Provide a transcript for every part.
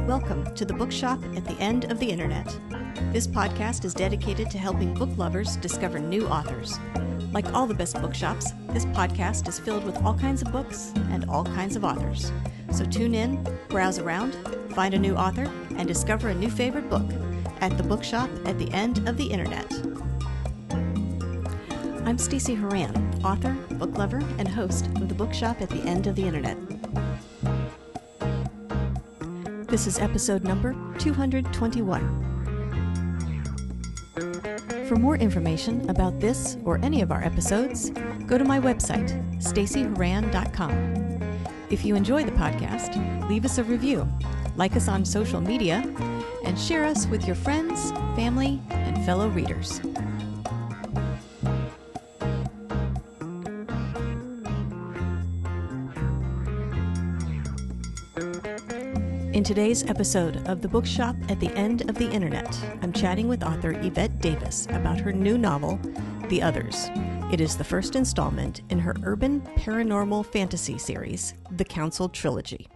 Welcome to the Bookshop at the End of the Internet. This podcast is dedicated to helping book lovers discover new authors. Like all the best bookshops, this podcast is filled with all kinds of books and all kinds of authors. So tune in, browse around, find a new author, and discover a new favorite book at the Bookshop at the End of the Internet. I'm Stacey Horan, author, book lover, and host of the Bookshop at the End of the Internet. This is episode number 221. For more information about this or any of our episodes, go to my website, staceyhoran.com. If you enjoy the podcast, leave us a review, like us on social media, and share us with your friends, family, and fellow readers. In today's episode of The Bookshop at the End of the Internet, I'm chatting with author Evette Davis about her new novel, The Others. It is the first installment in her urban paranormal fantasy series, The Council Trilogy.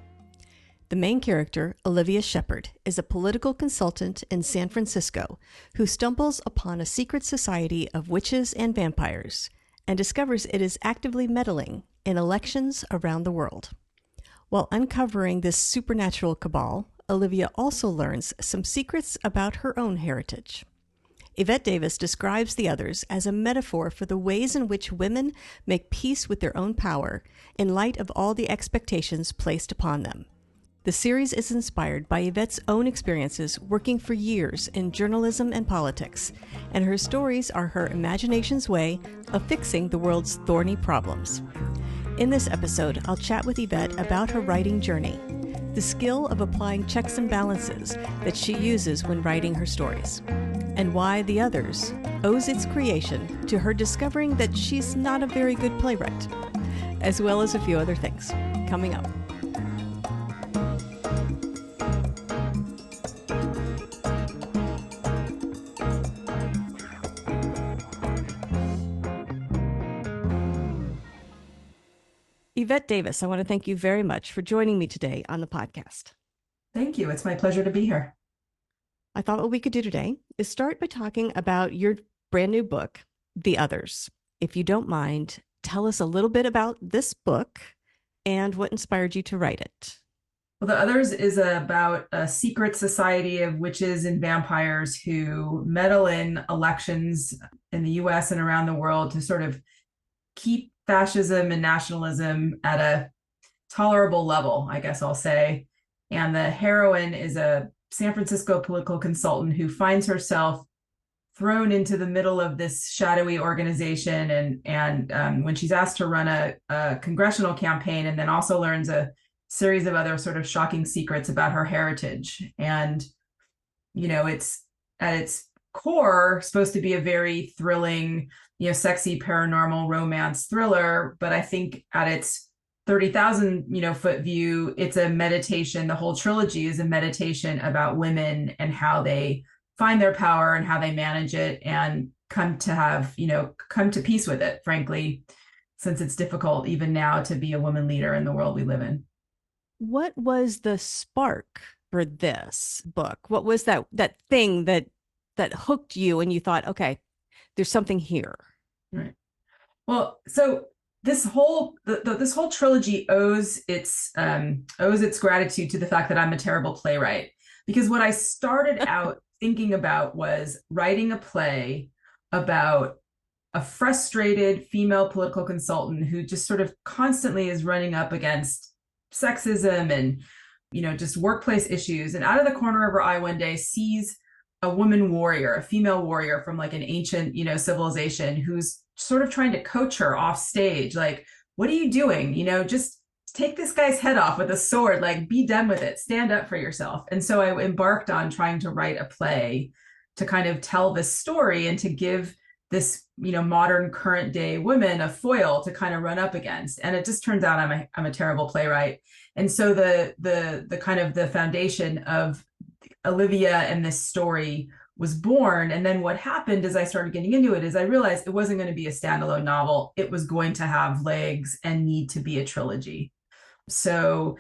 The main character, Olivia Shepherd, is a political consultant in San Francisco who stumbles upon a secret society of witches and vampires and discovers it is actively meddling in elections around the world. While uncovering this supernatural cabal, Olivia also learns some secrets about her own heritage. Evette Davis describes The Others as a metaphor for the ways in which women make peace with their own power in light of all the expectations placed upon them. The series is inspired by Evette's own experiences working for years in journalism and politics, and her stories are her imagination's way of fixing the world's thorny problems. In this episode, I'll chat with Evette about her writing journey, the skill of applying checks and balances that she uses when writing her stories, and why The Others owes its creation to her discovering that she's not a very good playwright, as well as a few other things. Coming up. Evette Davis, I want to thank you very much for joining me today on the podcast. Thank you. It's my pleasure to be here. I thought what we could do today is start by talking about your brand new book, The Others. If you don't mind, tell us a little bit about this book and what inspired you to write it. Well, The Others is about a secret society of witches and vampires who meddle in elections in the US and around the world to sort of keep fascism and nationalism at a tolerable level, I guess I'll say. And the heroine is a San Francisco political consultant who finds herself thrown into the middle of this shadowy organization. And when she's asked to run a congressional campaign, and then also learns a series of other sort of shocking secrets about her heritage. And, you know, it's at its core supposed to be a very thrilling, sexy paranormal romance thriller, but I think at its 30,000 foot view, it's a meditation. The whole trilogy is a meditation about women and how they find their power and how they manage it and come to peace with it, frankly, since it's difficult even now to be a woman leader in the world we live in. What was the spark for this book? What was that thing that hooked you and you thought, okay, there's something here? Right. Well, so this whole this whole trilogy owes its gratitude to the fact that I'm a terrible playwright, because what I started out thinking about was writing a play about a frustrated female political consultant who just sort of constantly is running up against sexism and just workplace issues, and out of the corner of her eye one day sees a woman warrior, a female warrior from like an ancient, civilization who's sort of trying to coach her off stage. Like, what are you doing? Just take this guy's head off with a sword, like be done with it, stand up for yourself. And so I embarked on trying to write a play to kind of tell this story and to give this, modern current day woman a foil to kind of run up against. And it just turns out I'm a terrible playwright. And so the kind of the foundation of Olivia and this story was born. And then what happened as I started getting into it is I realized it wasn't going to be a standalone novel. It was going to have legs and need to be a trilogy. So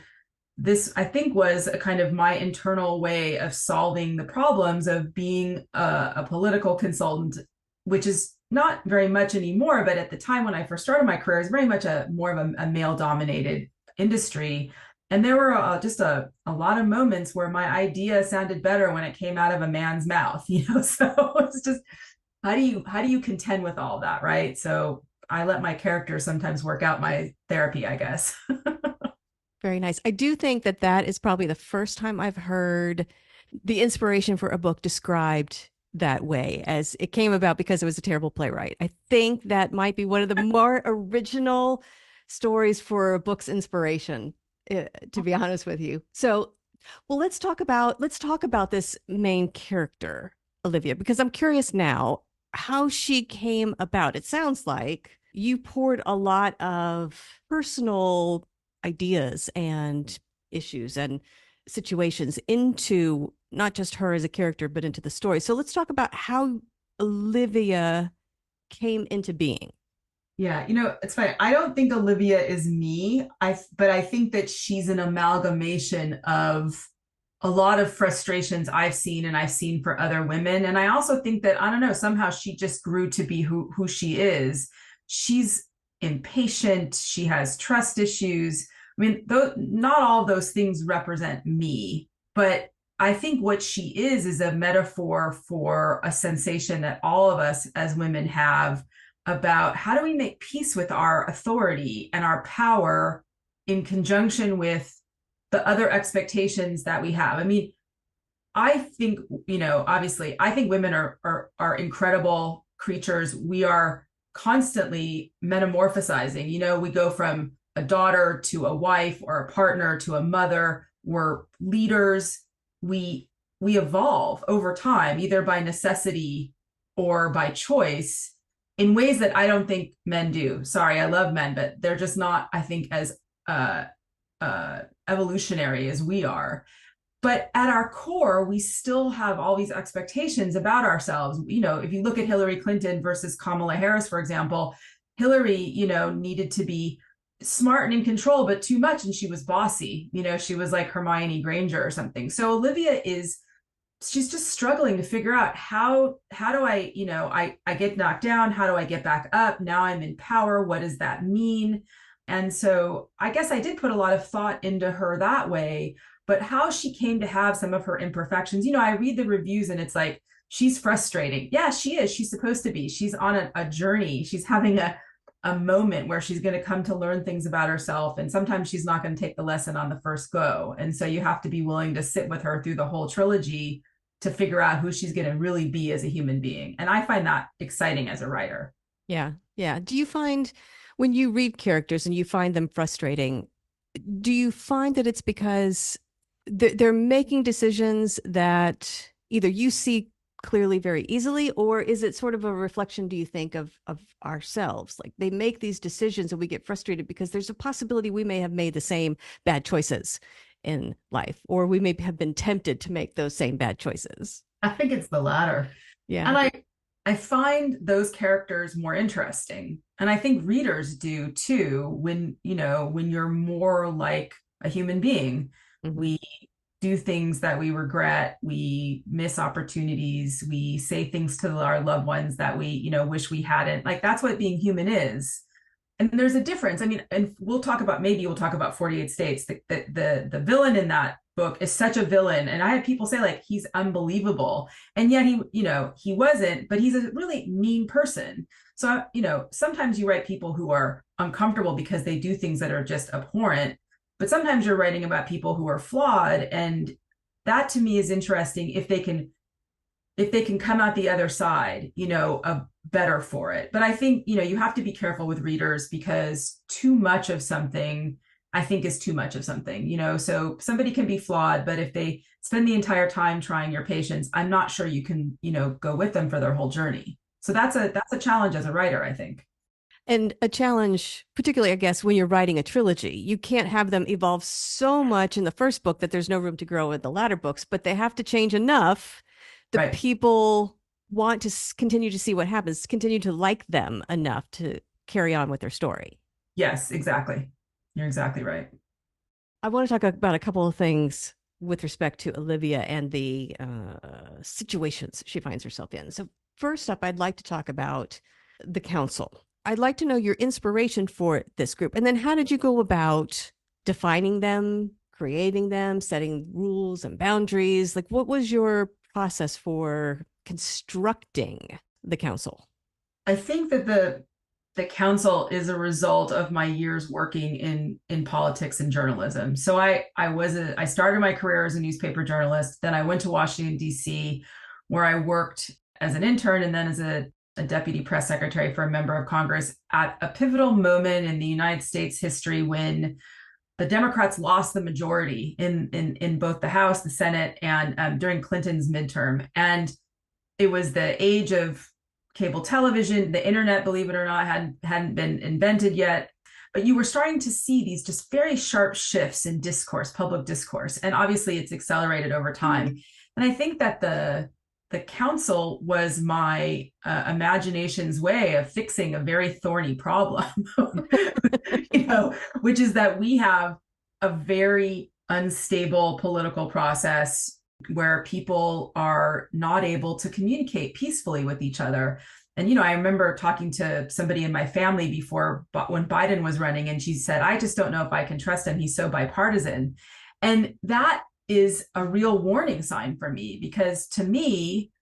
this, I think, was a kind of my internal way of solving the problems of being a political consultant, which is not very much anymore. But at the time when I first started my career, it was very much a more of a male dominated industry. And there were just a lot of moments where my idea sounded better when it came out of a man's mouth, So it's just, how do you contend with all that, right? So I let my character sometimes work out my therapy, I guess. Very nice. I do think that that is probably the first time I've heard the inspiration for a book described that way, as it came about because it was a terrible playwright. I think that might be one of the more original stories for a book's inspiration, to be honest with you. So, well, let's talk about this main character, Olivia, because I'm curious now how she came about. It sounds like you poured a lot of personal ideas and issues and situations into not just her as a character, but into the story. So let's talk about how Olivia came into being. Yeah, it's funny. I don't think Olivia is me. But I think that she's an amalgamation of a lot of frustrations I've seen and I've seen for other women. And I also think that, I don't know, somehow she just grew to be who she is. She's impatient. She has trust issues. I mean, not all of those things represent me, but I think what she is a metaphor for a sensation that all of us as women have about how do we make peace with our authority and our power in conjunction with the other expectations that we have. I mean, I think, obviously, I think women are incredible creatures. We are constantly metamorphosizing. We go from a daughter to a wife or a partner to a mother. We're leaders. We evolve over time, either by necessity or by choice, in ways that I don't think men do. Sorry, I love men, but they're just not, I think, as evolutionary as we are. But at our core, we still have all these expectations about ourselves. If you look at Hillary Clinton versus Kamala Harris, for example, Hillary, needed to be smart and in control, but too much. And she was bossy. She was like Hermione Granger or something. So Olivia she's just struggling to figure out how do I get knocked down? How do I get back up? Now I'm in power. What does that mean? And so I guess I did put a lot of thought into her that way, but how she came to have some of her imperfections, I read the reviews and it's like, she's frustrating. Yeah, she is. She's supposed to be. She's on a journey. She's having a moment where she's going to come to learn things about herself. And sometimes she's not going to take the lesson on the first go. And so you have to be willing to sit with her through the whole trilogy to figure out who she's going to really be as a human being. And I find that exciting as a writer. Yeah. Yeah. Do you find when you read characters and you find them frustrating, do you find that it's because they're making decisions that either you see clearly very easily, or is it sort of a reflection, do you think, of ourselves? Like they make these decisions and we get frustrated because there's a possibility we may have made the same bad choices in life, or we may have been tempted to make those same bad choices. I think it's the latter. Yeah. And I find those characters more interesting. And I think readers do too, when you're more like a human being. Mm-hmm. We do things that we regret, we miss opportunities, we say things to our loved ones that we, wish we hadn't. Like that's what being human is. And there's a difference. I mean, and we'll talk about 48 States. The villain in that book is such a villain. And I had people say like, he's unbelievable. And yet he wasn't, but he's a really mean person. So, sometimes you write people who are uncomfortable because they do things that are just abhorrent, but sometimes you're writing about people who are flawed. And that to me is interesting if they can come out the other side, better for it. But I think, you have to be careful with readers because too much of something, I think, is too much of something, so somebody can be flawed, but if they spend the entire time trying your patience, I'm not sure you can, go with them for their whole journey. So that's a challenge as a writer, I think. And a challenge, particularly, I guess, when you're writing a trilogy, you can't have them evolve so much in the first book that there's no room to grow in the latter books, but they have to change enough that right. People want to continue to see what happens, continue to like them enough to carry on with their story. Yes, exactly. You're exactly right. I want to talk about a couple of things with respect to Olivia and the situations she finds herself in. So, first up, I'd like to talk about the council. I'd like to know your inspiration for this group. And then, how did you go about defining them, creating them, setting rules and boundaries? Like, what was your process for constructing the council? I think that the council is a result of my years working in politics and journalism. So I started my career as a newspaper journalist. Then I went to Washington D.C., where I worked as an intern and then as a deputy press secretary for a member of Congress at a pivotal moment in the United States history when the Democrats lost the majority in both the House, the Senate, and during Clinton's midterm. And it was the age of cable television. The internet, believe it or not, hadn't been invented yet. But you were starting to see these just very sharp shifts in discourse, public discourse. And obviously it's accelerated over time. And I think that the council was my imagination's way of fixing a very thorny problem, which is that we have a very unstable political process where people are not able to communicate peacefully with each other. And, I remember talking to somebody in my family before, when Biden was running, and she said, I just don't know if I can trust him. He's so bipartisan. And that is a real warning sign for me, because to me,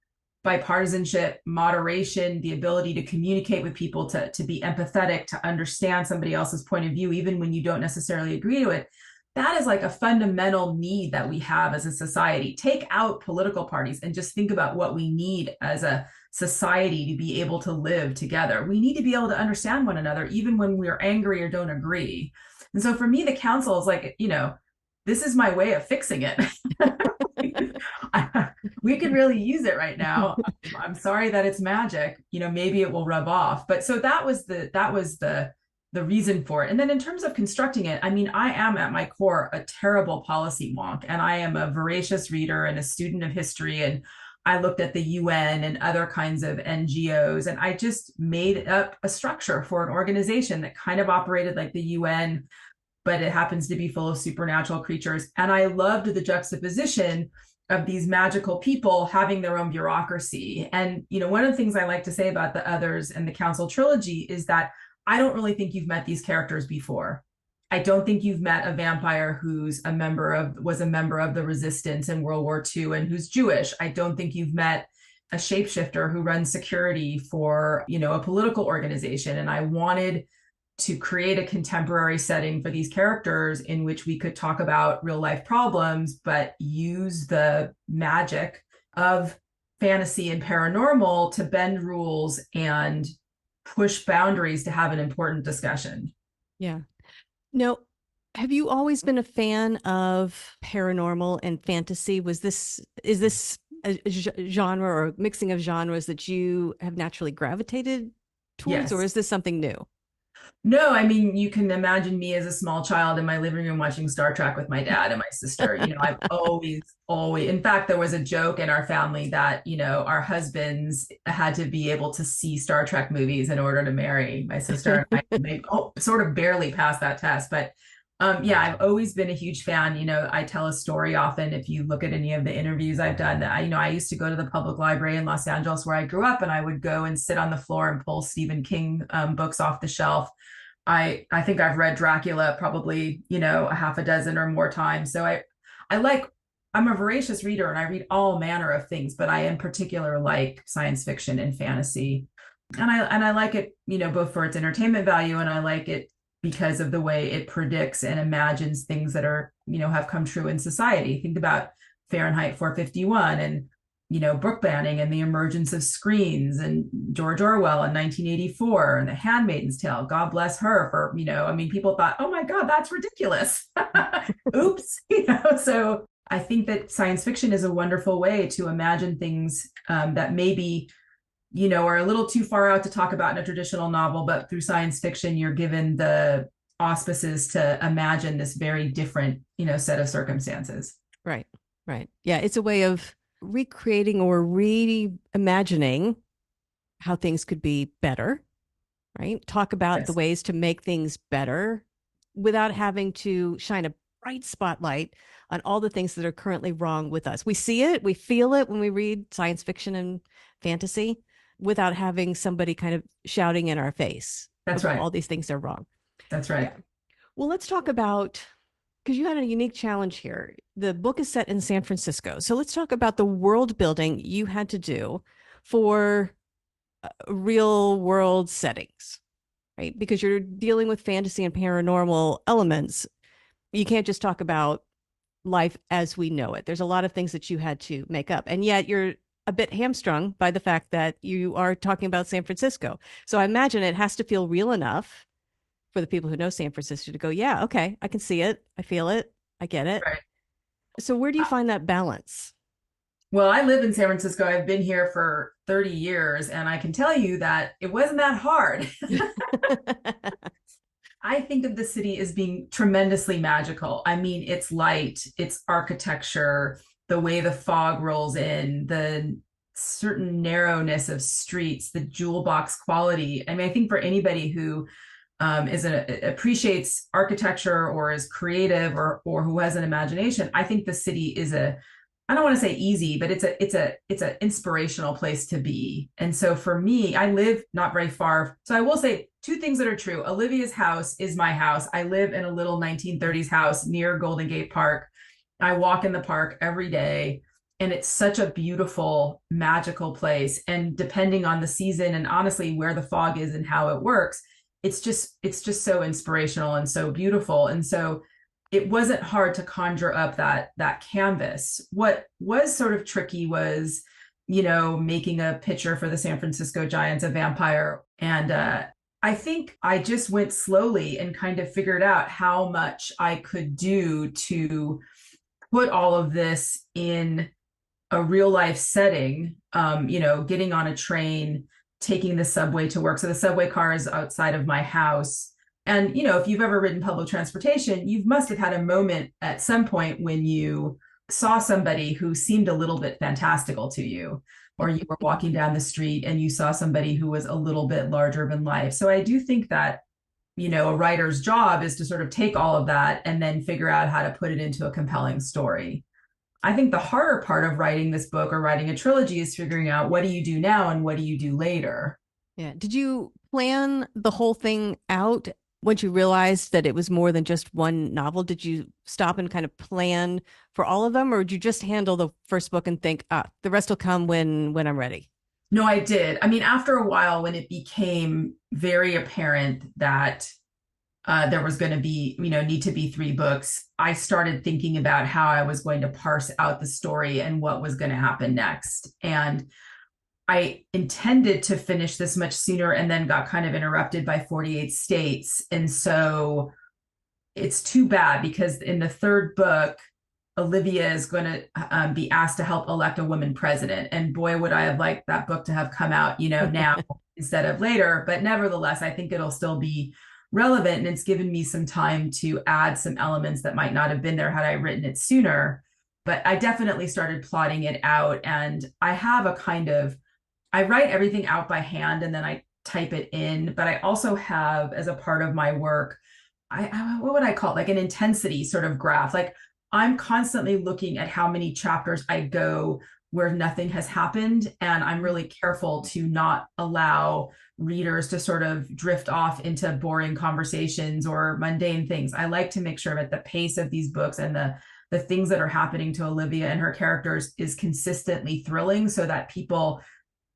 bipartisanship, moderation, the ability to communicate with people, to be empathetic, to understand somebody else's point of view, even when you don't necessarily agree to it, that is like a fundamental need that we have as a society. Take out political parties and just think about what we need as a society to be able to live together. We need to be able to understand one another, even when we're angry or don't agree. And so for me, the council is like, this is my way of fixing it. We could really use it right now. I'm sorry that it's magic. Maybe it will rub off. But so that was the reason for it. And then in terms of constructing it, I mean, I am at my core a terrible policy wonk, and I am a voracious reader and a student of history. And I looked at the UN and other kinds of NGOs, and I just made up a structure for an organization that kind of operated like the UN, but it happens to be full of supernatural creatures. And I loved the juxtaposition of these magical people having their own bureaucracy. And, one of the things I like to say about the others and the Council Trilogy is that I don't really think you've met these characters before. I don't think you've met a vampire who's was a member of the resistance in World War II and who's Jewish. I don't think you've met a shapeshifter who runs security for, a political organization. And I wanted to create a contemporary setting for these characters in which we could talk about real life problems, but use the magic of fantasy and paranormal to bend rules and push boundaries to have an important discussion. Yeah. Now, have you always been a fan of paranormal and fantasy? Is this a genre or mixing of genres that you have naturally gravitated towards, Yes. or is this something new? No, I mean, you can imagine me as a small child in my living room watching Star Trek with my dad and my sister. I've always, in fact, there was a joke in our family that, our husbands had to be able to see Star Trek movies in order to marry my sister. And I sort of barely passed that test. But yeah, I've always been a huge fan. I tell a story often if you look at any of the interviews I've done that I used to go to the public library in Los Angeles where I grew up, and I would go and sit on the floor and pull Stephen King books off the shelf. I think I've read Dracula probably, a half a dozen or more times. So I'm a voracious reader and I read all manner of things, but I in particular like science fiction and fantasy. And I like it, both for its entertainment value, and I like it because of the way it predicts and imagines things that are, have come true in society. Think about Fahrenheit 451 and book banning and the emergence of screens, and George Orwell in 1984 and The Handmaid's Tale. God bless her for, people thought, oh my God, that's ridiculous. Oops. So I think that science fiction is a wonderful way to imagine things that maybe, are a little too far out to talk about in a traditional novel, but through science fiction, you're given the auspices to imagine this very different, set of circumstances. Right. Right. Yeah. It's a way of recreating or reimagining how things could be better, right? Talk about Yes. the ways to make things better without having to shine a bright spotlight on all the things that are currently wrong with us. We see it, we feel it when we read science fiction and fantasy without having somebody kind of shouting in our face That's of right. all these things are wrong. That's right. Yeah. Well, let's talk about, because you had a unique challenge here. The book is set in San Francisco. So let's talk about the world building you had to do for real world settings, right? Because you're dealing with fantasy and paranormal elements. You can't just talk about life as we know it. There's a lot of things that you had to make up. And yet you're a bit hamstrung by the fact that you are talking about San Francisco. So I imagine it has to feel real enough for the people who know San Francisco to go, yeah, okay, I can see it. I feel it. I get it. Right. So where do you find that balance? Well, I live in San Francisco. I've been here for 30 years, and I can tell you that it wasn't that hard. I think of the city as being tremendously magical. I mean, its light, its architecture, the way the fog rolls in, the certain narrowness of streets, the jewel box quality. I mean, I think for anybody who appreciates architecture or is creative or who has an imagination, I think the city is a, I don't want to say easy, but it's an inspirational place to be. And so for me, I live not very far. So I will say two things that are true. Olivia's house is my house. I live in a little 1930s house near Golden Gate Park. I walk in the park every day, and it's such a beautiful, magical place. And depending on the season and honestly where the fog is and how it works, it's just so inspirational and so beautiful. And so it wasn't hard to conjure up that canvas. What was sort of tricky was, making a picture for the San Francisco Giants, a vampire. And I think I just went slowly and kind of figured out how much I could do to put all of this in a real life setting, getting on a train, taking the subway to work. So the subway car is outside of my house. And, if you've ever ridden public transportation, you must have had a moment at some point when you saw somebody who seemed a little bit fantastical to you, or you were walking down the street and you saw somebody who was a little bit larger than life. So I do think that, a writer's job is to sort of take all of that and then figure out how to put it into a compelling story. I think the harder part of writing this book or writing a trilogy is figuring out what do you do now and what do you do later. Yeah. Did you plan the whole thing out once you realized that it was more than just one novel? Did you stop and kind of plan for all of them, or did you just handle the first book and think, the rest will come when I'm ready? No, I did. I mean, after a while, when it became very apparent that there was going to be, need to be 3 books, I started thinking about how I was going to parse out the story and what was going to happen next. And I intended to finish this much sooner and then got kind of interrupted by 48 states. And so it's too bad because in the 3rd book, Olivia is going to be asked to help elect a woman president. And boy, would I have liked that book to have come out, now instead of later. But nevertheless, I think it'll still be relevant. And it's given me some time to add some elements that might not have been there had I written it sooner. But I definitely started plotting it out. And I have I write everything out by hand and then I type it in. But I also have, as a part of my work, what would I call it? Like an intensity sort of graph. Like I'm constantly looking at how many chapters I go where nothing has happened. And I'm really careful to not allow readers to sort of drift off into boring conversations or mundane things. I like to make sure that the pace of these books and the things that are happening to Olivia and her characters is consistently thrilling so that people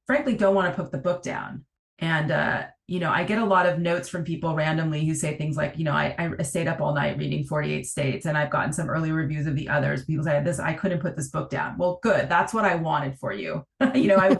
frankly don't want to put the book down. And I get a lot of notes from people randomly who say things like, I stayed up all night reading 48 States, and I've gotten some early reviews of the others. People say I couldn't put this book down. Well, good. That's what I wanted for you. I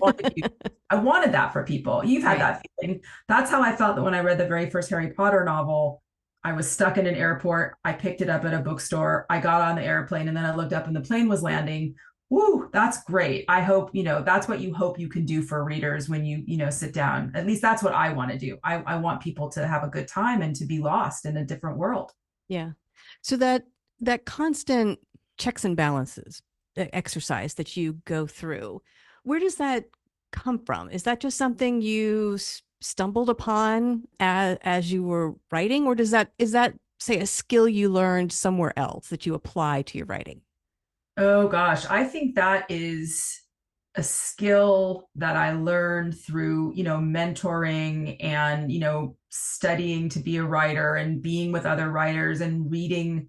wanted that for people. You've had that feeling. That's how I felt that when I read the very first Harry Potter novel. I was stuck in an airport. I picked it up at a bookstore. I got on the airplane and then I looked up and the plane was landing. Woo, that's great. I hope, that's what you hope you can do for readers when you sit down. At least that's what I want to do. I want people to have a good time and to be lost in a different world. Yeah. So that constant checks and balances exercise that you go through, where does that come from? Is that just something you stumbled upon as you were writing, or is that say, a skill you learned somewhere else that you apply to your writing? Oh gosh, I think that is a skill that I learned through, mentoring and, studying to be a writer and being with other writers and reading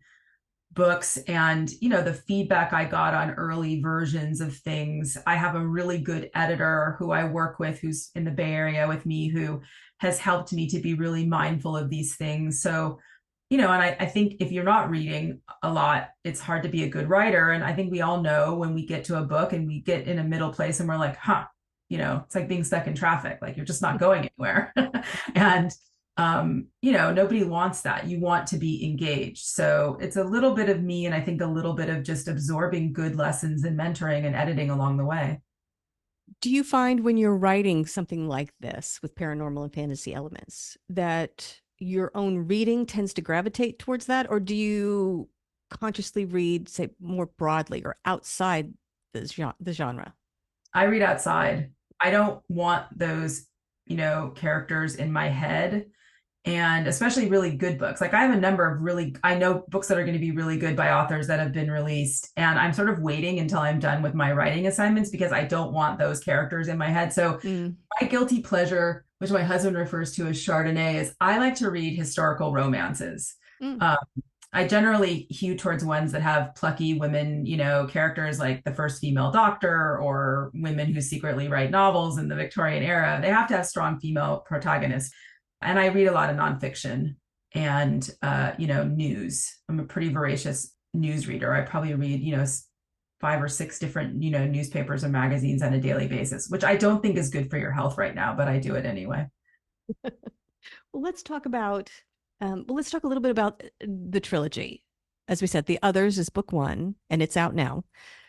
books and, the feedback I got on early versions of things. I have a really good editor who I work with, who's in the Bay Area with me, who has helped me to be really mindful of these things. So, and I think if you're not reading a lot, it's hard to be a good writer. And I think we all know when we get to a book and we get in a middle place and we're like, it's like being stuck in traffic, like you're just not going anywhere. And, nobody wants that. You want to be engaged. So it's a little bit of me, and I think a little bit of just absorbing good lessons and mentoring and editing along the way. Do you find when you're writing something like this with paranormal and fantasy elements that your own reading tends to gravitate towards that, or do you consciously read, say, more broadly or outside the genre? I read outside. I don't want those, characters in my head, and especially really good books. Like I have a number of I know books that are going to be really good by authors that have been released, and I'm sort of waiting until I'm done with my writing assignments because I don't want those characters in my head. So my guilty pleasure, which my husband refers to as Chardonnay, is I like to read historical romances. I generally hew towards ones that have plucky women, characters like the first female doctor or women who secretly write novels in the Victorian era. They have to have strong female protagonists. And I read a lot of nonfiction and, news. I'm a pretty voracious news reader. I probably read, 5 or 6 different, newspapers or magazines on a daily basis, which I don't think is good for your health right now, but I do it anyway. Well, let's talk a little bit about the trilogy. As we said, The Others is book 1, and it's out now.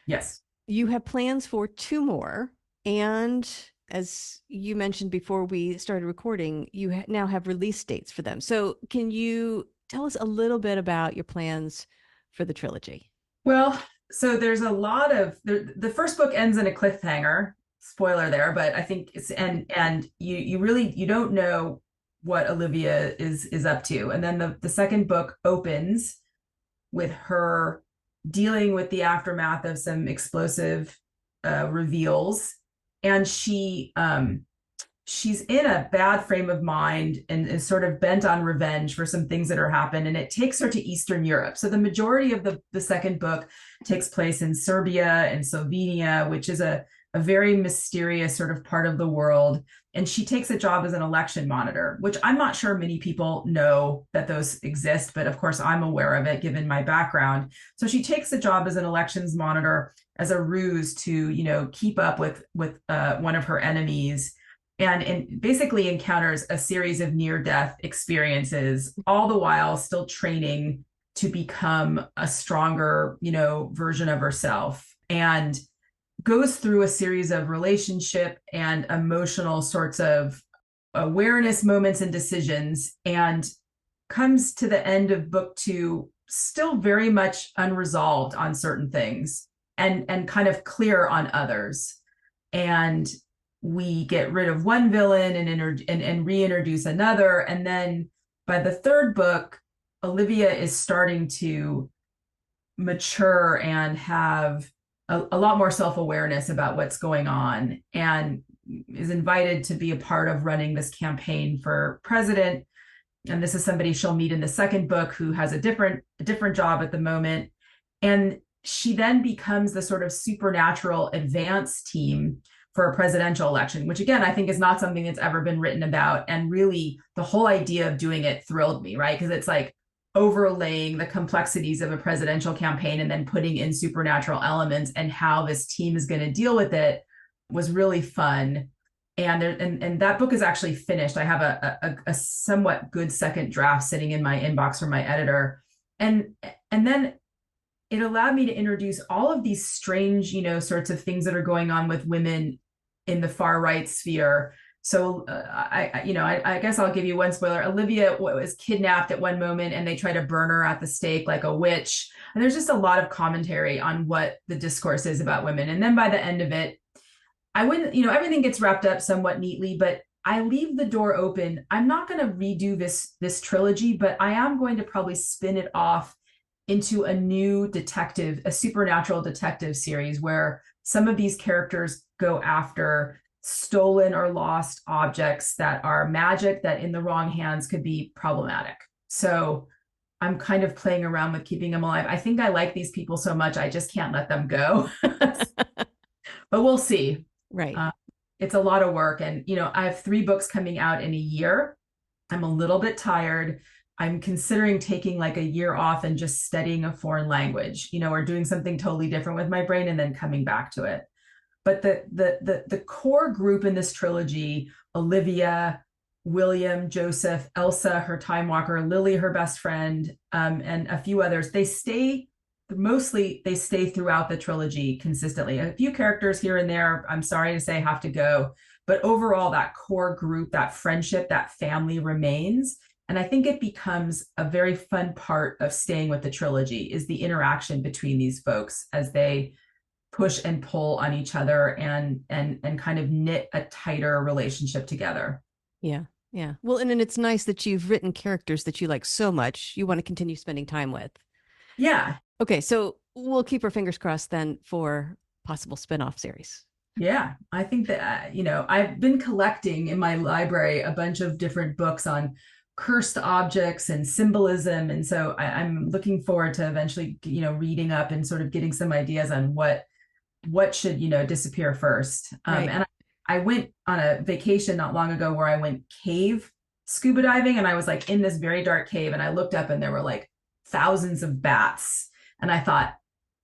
Yes. You have plans for 2 more, and as you mentioned before we started recording, you now have release dates for them. So can you tell us a little bit about your plans for the trilogy? Well, so there's a lot of the first book ends in a cliffhanger. Spoiler there, but I think it's and you really you don't know what Olivia is up to. And then the second book opens with her dealing with the aftermath of some explosive reveals, and she's in a bad frame of mind and is sort of bent on revenge for some things that are happened, and it takes her to Eastern Europe. So the majority of the second book takes place in Serbia and Slovenia, which is a very mysterious sort of part of the world. And she takes a job as an election monitor, which I'm not sure many people know that those exist, but of course I'm aware of it given my background. So she takes a job as an elections monitor as a ruse to, keep up with one of her enemies, and basically encounters a series of near-death experiences, all the while still training to become a stronger, version of herself. And goes through a series of relationship and emotional sorts of awareness moments and decisions, and comes to the end of book 2 still very much unresolved on certain things and kind of clear on others. And we get rid of one villain and reintroduce another. And then by the third book, Olivia is starting to mature and have a lot more self-awareness about what's going on, and is invited to be a part of running this campaign for president. And this is somebody she'll meet in the second book who has a different job at the moment. And she then becomes the sort of supernatural advance team for a presidential election, which again, I think is not something that's ever been written about. And really the whole idea of doing it thrilled me, right? Because it's like overlaying the complexities of a presidential campaign and then putting in supernatural elements, and how this team is going to deal with it was really fun. And that book is actually finished. I have a somewhat good second draft sitting in my inbox from my editor. And then it allowed me to introduce all of these strange, sorts of things that are going on with women in the far right sphere. So I guess I'll give you one spoiler. Olivia was kidnapped at one moment, and they try to burn her at the stake like a witch. And there's just a lot of commentary on what the discourse is about women. And then by the end of it, I wouldn't, everything gets wrapped up somewhat neatly, but I leave the door open. I'm not going to redo this trilogy, but I am going to probably spin it off into a new detective, a supernatural detective series where some of these characters go after stolen or lost objects that are magic that in the wrong hands could be problematic. So I'm kind of playing around with keeping them alive. I think I like these people so much, I just can't let them go. But we'll see. Right. Uh, it's a lot of work. And, I have 3 books coming out in a year. I'm a little bit tired. I'm considering taking like a year off and just studying a foreign language, or doing something totally different with my brain and then coming back to it. But the core group in this trilogy, Olivia, William, Joseph, Elsa, her time walker, Lily, her best friend, and a few others, they stay throughout the trilogy consistently. A few characters here and there, I'm sorry to say, have to go. But overall, that core group, that friendship, that family remains. And I think it becomes a very fun part of staying with the trilogy is the interaction between these folks as they push and pull on each other and kind of knit a tighter relationship together. Yeah. Yeah. Well, and then it's nice that you've written characters that you like so much, you want to continue spending time with. Yeah. Okay, so we'll keep our fingers crossed then for possible spin-off series. Yeah, I think that, I've been collecting in my library a bunch of different books on cursed objects and symbolism. And so I'm looking forward to eventually, reading up and sort of getting some ideas on what should, disappear first. Right. And I went on a vacation not long ago where I went cave scuba diving, and I was like in this very dark cave, and I looked up and there were like thousands of bats. And I thought,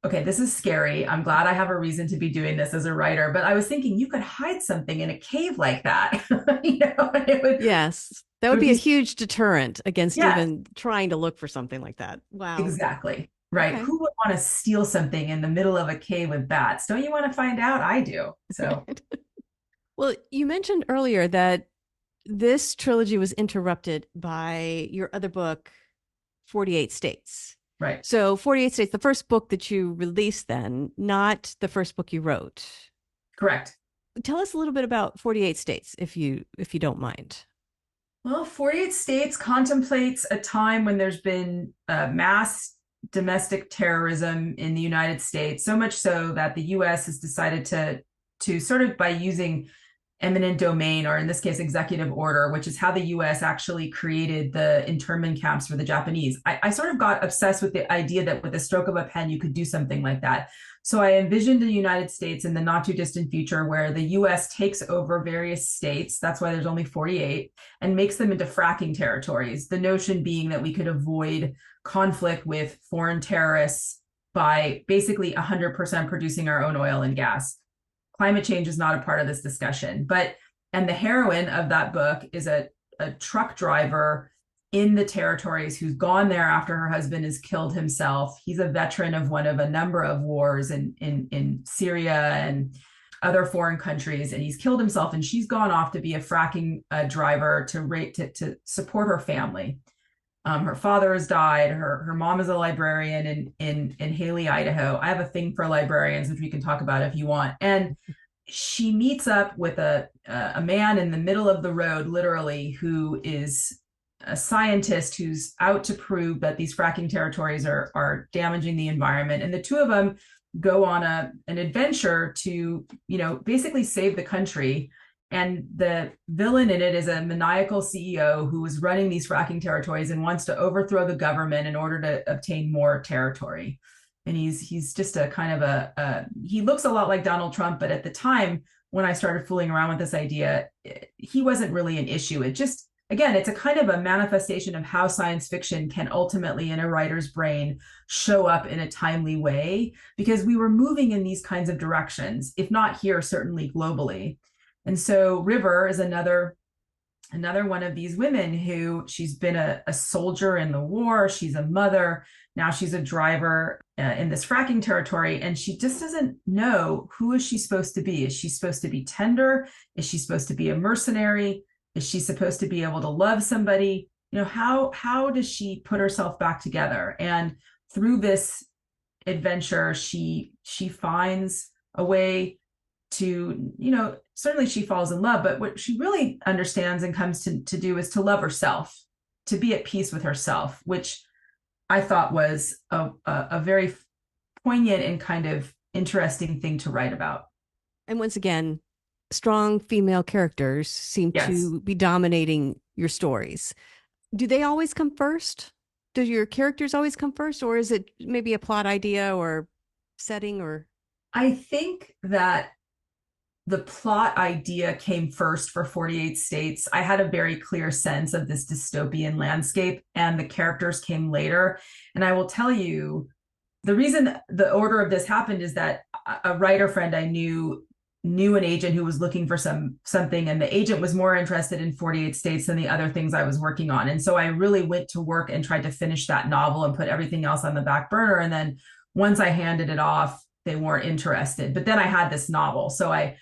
okay, this is scary. I'm glad I have a reason to be doing this as a writer. But I was thinking you could hide something in a cave like that. And Yes. That it would would be a be, huge deterrent against yeah, even trying to look for something like that. Wow. exactly. Right. Okay. Who would want to steal something in the middle of a cave with bats? Don't you want to find out? I do. So, Well, you mentioned earlier that this trilogy was interrupted by your other book, 48 States. right. So 48 States, the first book that you released then, not the first book you wrote. Correct. Tell us a little bit about 48 States if you don't mind. Well, 48 States contemplates a time when there's been mass domestic terrorism in the United States, so much so that the US has decided to sort of, by using eminent domain, or in this case, executive order, which is how the US actually created the internment camps for the Japanese. I sort of got obsessed with the idea that with the stroke of a pen, you could do something like that. So I envisioned the United States in the not too distant future where the US takes over various states, that's why there's only 48, and makes them into fracking territories. The notion being that we could avoid conflict with foreign terrorists by basically 100% producing our own oil and gas. Climate change is not a part of this discussion, and the heroine of that book is a truck driver in the territories who's gone there after her husband has killed himself. He's a veteran of one of a number of wars in Syria and other foreign countries, and he's killed himself, and she's gone off to be a fracking driver to support her family. Her father has died. Her mom is a librarian in Haley, Idaho. I have a thing for librarians, which we can talk about if you want. And she meets up with a man in the middle of the road, literally, who is a scientist who's out to prove that these fracking territories are damaging the environment. And the two of them go on an adventure to, basically save the country. And the villain in it is a maniacal CEO who is running these fracking territories and wants to overthrow the government in order to obtain more territory. And he's just a kind of he looks a lot like Donald Trump, but at the time when I started fooling around with this idea, he wasn't really an issue. It just, again, it's a kind of a manifestation of how science fiction can ultimately, in a writer's brain, show up in a timely way, because we were moving in these kinds of directions, if not here, certainly globally. And so River is another one of these women who, she's been a soldier in the war. She's a mother. Now she's a driver in this fracking territory. And she just doesn't know, who is she supposed to be? Is she supposed to be tender? Is she supposed to be a mercenary? Is she supposed to be able to love somebody? How does she put herself back together? And through this adventure, she finds a way to, certainly she falls in love, but what she really understands and comes to do is to love herself, to be at peace with herself, which I thought was a very poignant and kind of interesting thing to write about. And once again, strong female characters seem Yes. to be dominating your stories. Do they always come first? Do your characters always come first, or is it maybe a plot idea or setting or? I think that the plot idea came first for 48 States. I had a very clear sense of this dystopian landscape, and the characters came later. And I will tell you, the reason the order of this happened is that a writer friend I knew an agent who was looking for something, and the agent was more interested in 48 States than the other things I was working on. And so I really went to work and tried to finish that novel and put everything else on the back burner. And then once I handed it off, they weren't interested. But then I had this novel. So I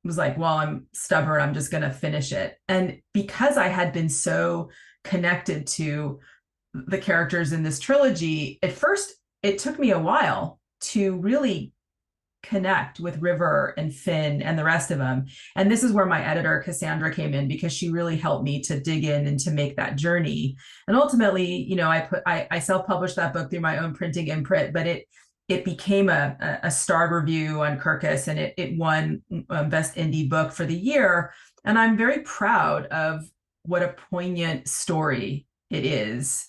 was like, well, I'm stubborn. I'm just going to finish it. And because I had been so connected to the characters in this trilogy, at first, it took me a while to really connect with River and Finn and the rest of them. And this is where my editor, Cassandra, came in, because she really helped me to dig in and to make that journey. And ultimately, I self-published that book through my own printing imprint, but it became a starred review on Kirkus, and it won Best Indie Book for the year. And I'm very proud of what a poignant story it is.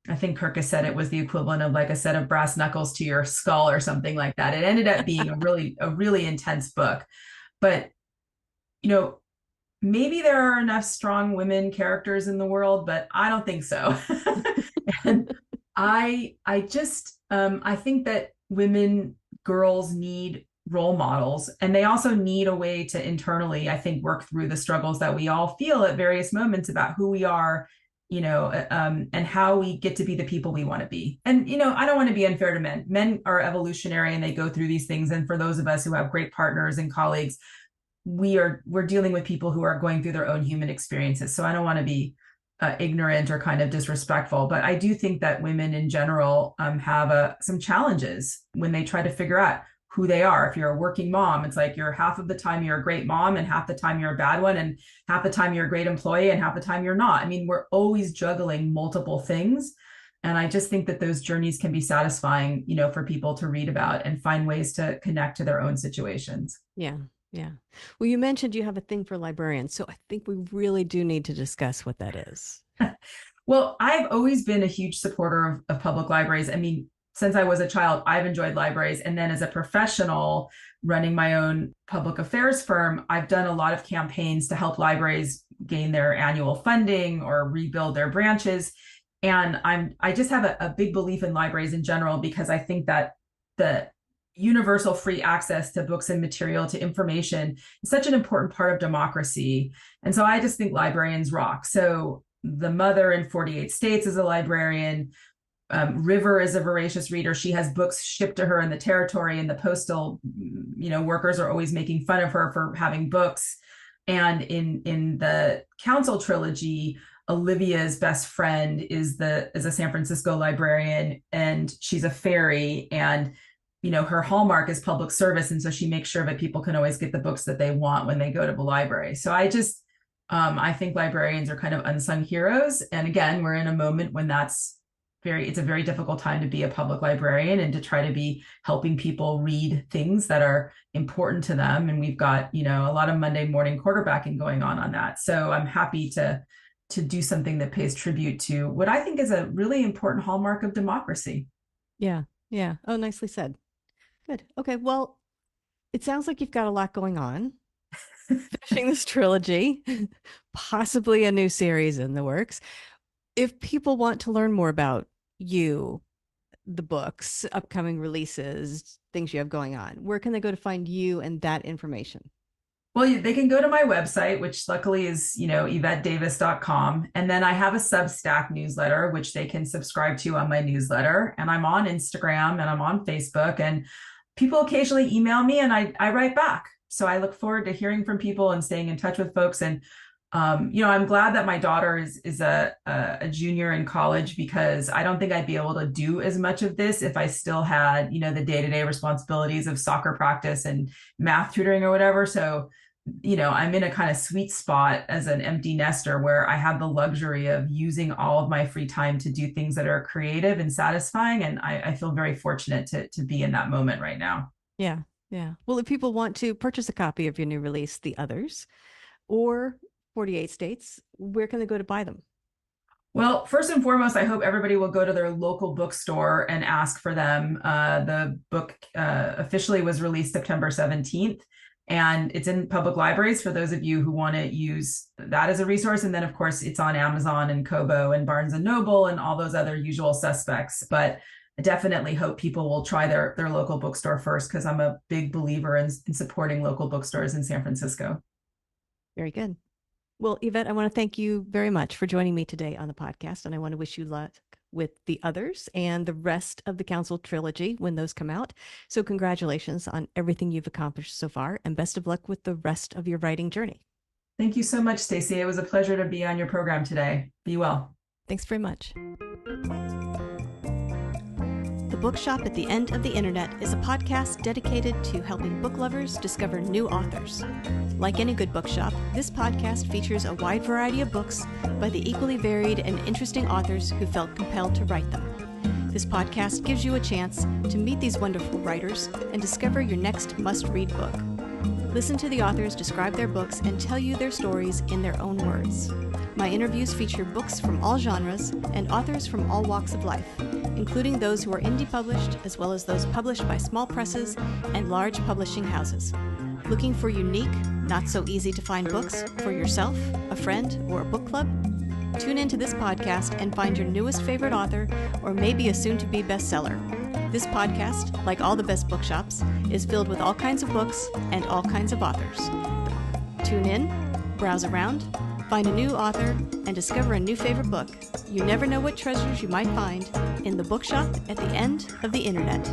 I think Kirkus said it was the equivalent of like a set of brass knuckles to your skull or something like that. It ended up being a really intense book. But, maybe there are enough strong women characters in the world, but I don't think so. And I think that girls need role models, and they also need a way to internally, I think, work through the struggles that we all feel at various moments about who we are, and how we get to be the people we want to be. And, I don't want to be unfair to men. Men are evolutionary and they go through these things. And for those of us who have great partners and colleagues, we're dealing with people who are going through their own human experiences. So I don't want to be ignorant or kind of disrespectful, but I do think that women in general have some challenges when they try to figure out who they are. If you're a working mom, it's like you're half of the time you're a great mom, and half the time you're a bad one, and half the time you're a great employee, and half the time you're not. I mean, we're always juggling multiple things. And I just think that those journeys can be satisfying, for people to read about and find ways to connect to their own situations. Yeah. Yeah. Well, you mentioned you have a thing for librarians, so I think we really do need to discuss what that is. Well, I've always been a huge supporter of public libraries. I mean, since I was a child, I've enjoyed libraries. And then as a professional running my own public affairs firm, I've done a lot of campaigns to help libraries gain their annual funding or rebuild their branches. And I just have a big belief in libraries in general, because I think that the universal free access to books and material, to information, is such an important part of democracy. And so I just think librarians rock. So the mother in 48 States is a librarian. River is a voracious reader. She has books shipped to her in the territory, and the postal, workers are always making fun of her for having books. And in the Council Trilogy, Olivia's best friend is a San Francisco librarian, and she's a fairy, and her hallmark is public service. And so she makes sure that people can always get the books that they want when they go to the library. So I think librarians are kind of unsung heroes. And again, we're in a moment when it's a very difficult time to be a public librarian and to try to be helping people read things that are important to them. And we've got, a lot of Monday morning quarterbacking going on that. So I'm happy to do something that pays tribute to what I think is a really important hallmark of democracy. Yeah. Yeah. Oh, nicely said. Good. Okay. Well, it sounds like you've got a lot going on. Finishing this trilogy, possibly a new series in the works. If people want to learn more about you, the books, upcoming releases, things you have going on, where can they go to find you and that information? Well, they can go to my website, which luckily is, evettedavis.com. And then I have a Substack newsletter, which they can subscribe to on my newsletter. And I'm on Instagram and I'm on Facebook, and people occasionally email me and I write back. So I look forward to hearing from people and staying in touch with folks. And I'm glad that my daughter is a junior in college, because I don't think I'd be able to do as much of this if I still had, the day-to-day responsibilities of soccer practice and math tutoring or whatever. So, I'm in a kind of sweet spot as an empty nester where I have the luxury of using all of my free time to do things that are creative and satisfying. And I feel very fortunate to be in that moment right now. Yeah. Yeah. Well, if people want to purchase a copy of your new release, The Others, or 48 States, where can they go to buy them? Well, first and foremost, I hope everybody will go to their local bookstore and ask for them. The book officially was released September 17th, and it's in public libraries for those of you who want to use that as a resource. And then, of course, it's on Amazon and Kobo and Barnes and Noble and all those other usual suspects. But I definitely hope people will try their local bookstore first, because I'm a big believer in supporting local bookstores in San Francisco. Very good. Well, Evette, I want to thank you very much for joining me today on the podcast, and I want to wish you luck with The Others and the rest of the Council Trilogy when those come out. So congratulations on everything you've accomplished so far, and best of luck with the rest of your writing journey. Thank you so much, Stacey. It was a pleasure to be on your program today. Be well. Thanks very much. The Bookshop at the End of the Internet is a podcast dedicated to helping book lovers discover new authors. Like any good bookshop, this podcast features a wide variety of books by the equally varied and interesting authors who felt compelled to write them. This podcast gives you a chance to meet these wonderful writers and discover your next must-read book. Listen to the authors describe their books and tell you their stories in their own words. My interviews feature books from all genres and authors from all walks of life, including those who are indie published, as well as those published by small presses and large publishing houses. Looking for unique, not so easy to find books for yourself, a friend, or a book club? Tune into this podcast and find your newest favorite author, or maybe a soon-to-be bestseller. This podcast, like all the best bookshops, is filled with all kinds of books and all kinds of authors. Tune in, browse around, find a new author, and discover a new favorite book. You never know what treasures you might find in the Bookshop at the End of the Internet.